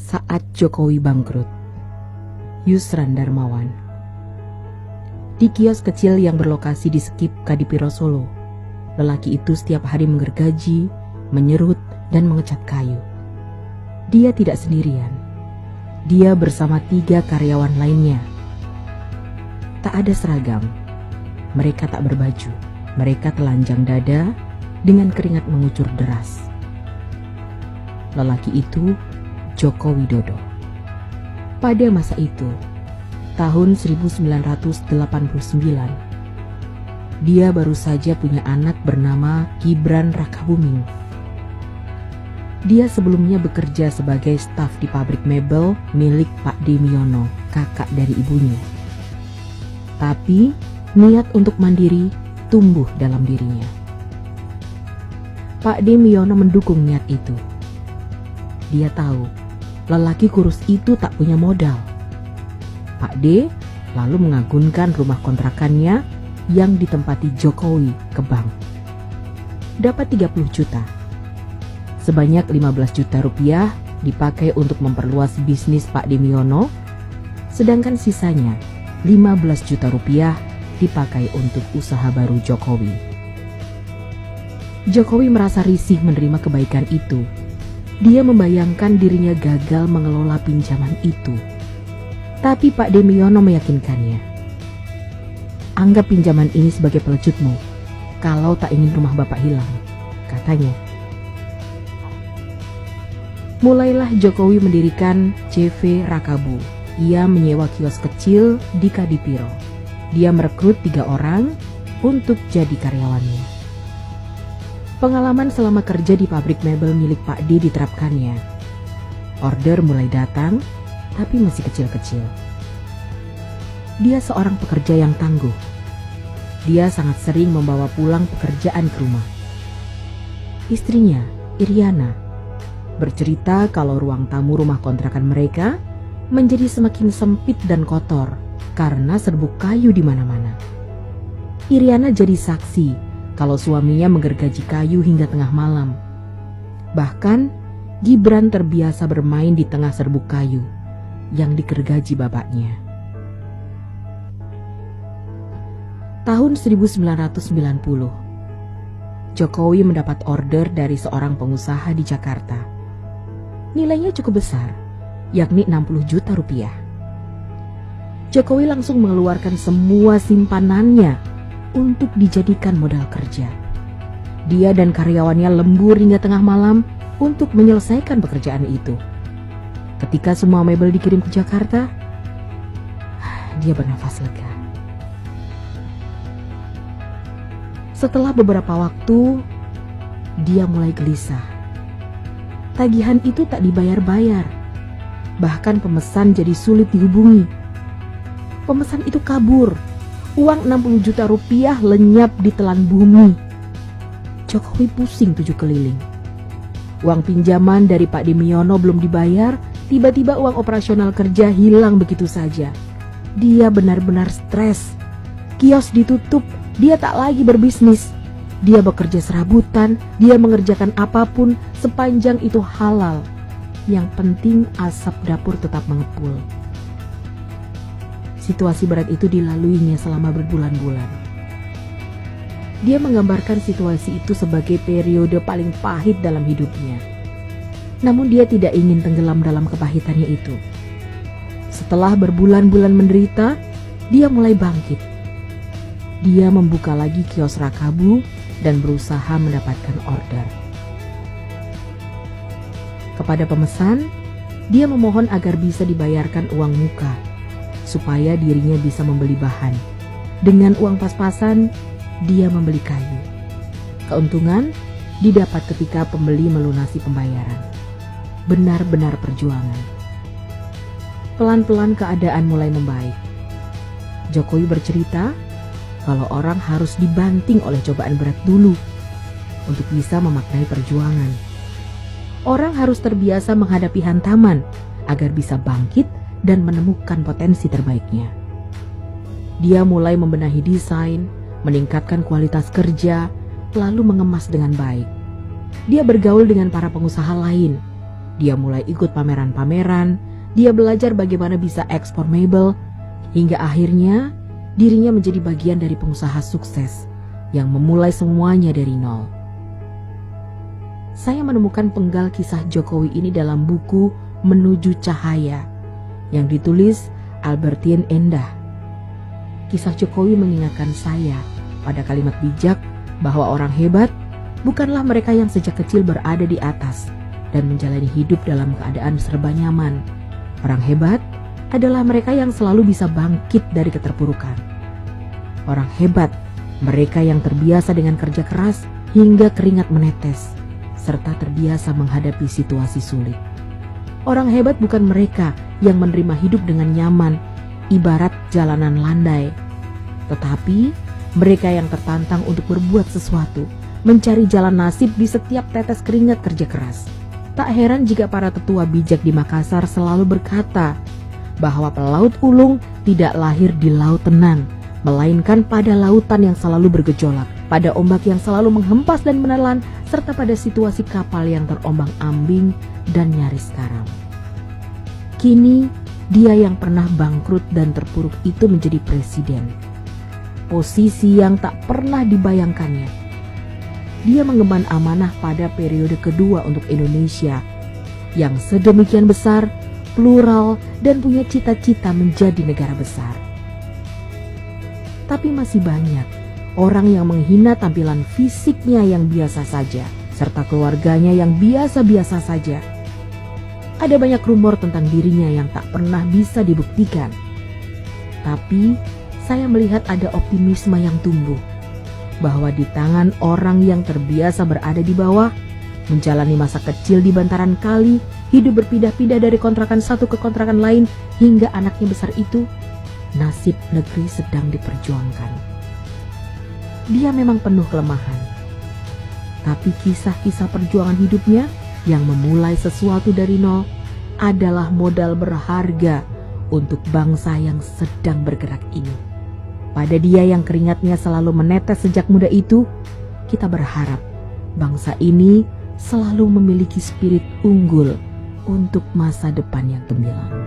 saat Jokowi bangkrut. Yusran Darmawan. Di kios kecil yang berlokasi di Skip Kadipiro Solo, lelaki itu setiap hari menggergaji, menyerut, dan mengecat kayu. Dia tidak sendirian. Dia bersama 3 karyawan lainnya. Tak ada seragam. Mereka tak berbaju. Mereka telanjang dada dengan keringat mengucur deras. Lelaki itu Joko Widodo. Pada masa itu, tahun 1989, dia baru saja punya anak bernama Gibran Rakabuming. Dia sebelumnya bekerja sebagai staf di pabrik mebel milik Pak Demiono, kakak dari ibunya. Tapi niat untuk mandiri tumbuh dalam dirinya. Pak Demiono mendukung niat itu. Dia tahu lelaki kurus itu tak punya modal. Pak D lalu mengagunkan rumah kontrakannya yang ditempati Jokowi ke bank. Dapat 30 juta. Sebanyak 15 juta rupiah dipakai untuk memperluas bisnis Pak Demiono, sedangkan sisanya 15 juta rupiah dipakai untuk usaha baru Jokowi. Jokowi merasa risih menerima kebaikan itu. Dia membayangkan dirinya gagal mengelola pinjaman itu. Tapi Pak Demiono meyakinkannya. Anggap pinjaman ini sebagai pelejutmu kalau tak ingin rumah Bapak hilang, katanya. Mulailah Jokowi mendirikan CV Rakabu. Ia menyewa kios kecil di Kadipiro. Dia merekrut 3 orang untuk jadi karyawannya. Pengalaman selama kerja di pabrik mebel milik Pak D diterapkannya. Order mulai datang, tapi masih kecil-kecil. Dia seorang pekerja yang tangguh. Dia sangat sering membawa pulang pekerjaan ke rumah. Istrinya, Iriana, bercerita kalau ruang tamu rumah kontrakan mereka menjadi semakin sempit dan kotor karena serbuk kayu di mana-mana. Iriana jadi saksi kalau suaminya menggergaji kayu hingga tengah malam. Bahkan Gibran terbiasa bermain di tengah serbuk kayu yang digergaji bapaknya. Tahun 1990, Jokowi mendapat order dari seorang pengusaha di Jakarta. Nilainya cukup besar, yakni 60 juta rupiah. Jokowi langsung mengeluarkan semua simpanannya untuk dijadikan modal kerja. Dia dan karyawannya lembur hingga tengah malam untuk menyelesaikan pekerjaan itu. Ketika semua mebel dikirim ke Jakarta, dia bernafas lega. Setelah beberapa waktu, dia mulai gelisah. Tagihan itu tak dibayar-bayar. Bahkan pemesan jadi sulit dihubungi. Pemesan itu kabur. Uang 60 juta rupiah lenyap di telan bumi. Jokowi pusing 7 keliling. Uang pinjaman dari Pak Demiono belum dibayar, tiba-tiba uang operasional kerja hilang begitu saja. Dia benar-benar stres. Kios ditutup, dia tak lagi berbisnis. Dia bekerja serabutan, dia mengerjakan apapun sepanjang itu halal. Yang penting asap dapur tetap mengepul. Situasi berat itu dilaluinya selama berbulan-bulan. Dia menggambarkan situasi itu sebagai periode paling pahit dalam hidupnya. Namun dia tidak ingin tenggelam dalam kepahitannya itu. Setelah berbulan-bulan menderita, dia mulai bangkit. Dia membuka lagi kios Rakabu dan berusaha mendapatkan order. Kepada pemesan, dia memohon agar bisa dibayarkan uang muka, supaya dirinya bisa membeli bahan. Dengan uang pas-pasan, dia membeli kayu. Keuntungan didapat ketika pembeli melunasi pembayaran. Benar-benar perjuangan. Pelan-pelan keadaan mulai membaik. Jokowi bercerita kalau orang harus dibanting oleh cobaan berat dulu untuk bisa memaknai perjuangan. Orang harus terbiasa menghadapi hantaman agar bisa bangkit dan menemukan potensi terbaiknya. Dia mulai membenahi desain, meningkatkan kualitas kerja, lalu mengemas dengan baik. Dia bergaul dengan para pengusaha lain. Dia mulai ikut pameran-pameran, dia belajar bagaimana bisa ekspor mebel, hingga akhirnya dirinya menjadi bagian dari pengusaha sukses yang memulai semuanya dari nol. Saya menemukan penggal kisah Jokowi ini dalam buku Menuju Cahaya yang ditulis Albertine Endah. Kisah Jokowi mengingatkan saya pada kalimat bijak bahwa orang hebat bukanlah mereka yang sejak kecil berada di atas dan menjalani hidup dalam keadaan serba nyaman. Orang hebat adalah mereka yang selalu bisa bangkit dari keterpurukan. Orang hebat mereka yang terbiasa dengan kerja keras hingga keringat menetes, serta terbiasa menghadapi situasi sulit. Orang hebat bukan mereka yang menerima hidup dengan nyaman, ibarat jalanan landai, tetapi mereka yang tertantang untuk berbuat sesuatu, mencari jalan nasib di setiap tetes keringat kerja keras. Tak heran jika para tetua bijak di Makassar selalu berkata bahwa pelaut ulung tidak lahir di laut tenang, melainkan pada lautan yang selalu bergejolak, pada ombak yang selalu menghempas dan menelan, serta pada situasi kapal yang terombang-ambing dan nyaris karam. Kini, dia yang pernah bangkrut dan terpuruk itu menjadi presiden. Posisi yang tak pernah dibayangkannya. Dia mengemban amanah pada periode kedua untuk Indonesia yang sedemikian besar, plural, dan punya cita-cita menjadi negara besar. Tapi masih banyak orang yang menghina tampilan fisiknya yang biasa saja, serta keluarganya yang biasa-biasa saja. Ada banyak rumor tentang dirinya yang tak pernah bisa dibuktikan. Tapi saya melihat ada optimisme yang tumbuh, bahwa di tangan orang yang terbiasa berada di bawah, menjalani masa kecil di bantaran kali, hidup berpindah-pindah dari kontrakan satu ke kontrakan lain hingga anaknya besar itu, nasib negeri sedang diperjuangkan. Dia memang penuh kelemahan, tapi kisah-kisah perjuangan hidupnya yang memulai sesuatu dari nol adalah modal berharga untuk bangsa yang sedang bergerak ini. Pada dia yang keringatnya selalu menetes sejak muda itu, kita berharap bangsa ini selalu memiliki spirit unggul untuk masa depan yang gemilang.